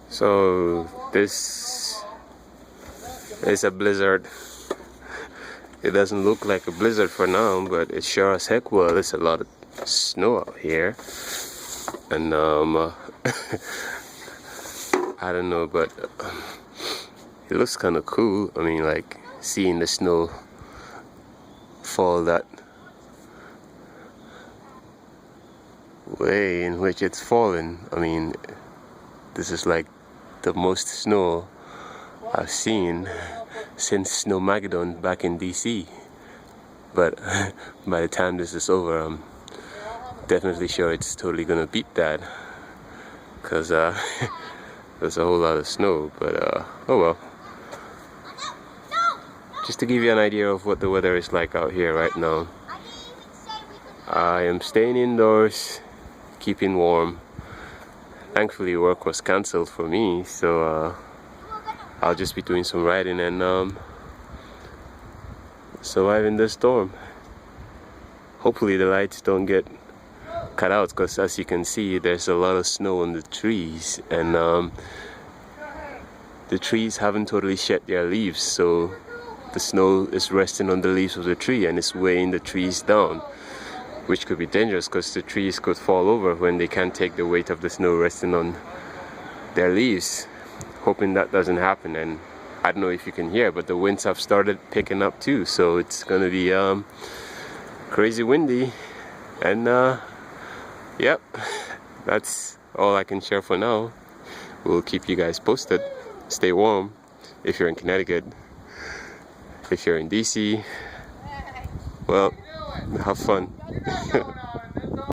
So this is a blizzard. It doesn't look like a blizzard for now, but it sure as heck will. There's a lot of snow out here, and I don't know, but it looks kind of cool. I mean, like seeing the snow fall that way in which it's fallen. I mean, this is like the most snow I've seen since Snowmageddon back in DC. But by the time this is over, I'm definitely sure it's totally gonna beat that, because there's a whole lot of snow. But oh well. Just to give you an idea of what the weather is like out here right now, I am staying indoors, keeping warm. Thankfully work was cancelled for me, so I'll just be doing some riding and surviving the storm. Hopefully the lights don't get cut out, because as you can see, there's a lot of snow on the trees, and the trees haven't totally shed their leaves, so the snow is resting on the leaves of the tree and it's weighing the trees down, which could be dangerous because the trees could fall over when they can't take the weight of the snow resting on their leaves. Hoping that doesn't happen. And I don't know if you can hear, but the winds have started picking up too, so it's gonna be crazy windy. And yep, that's all I can share for now. We'll keep you guys posted. Stay warm if you're in Connecticut. If you're in DC, well, have fun.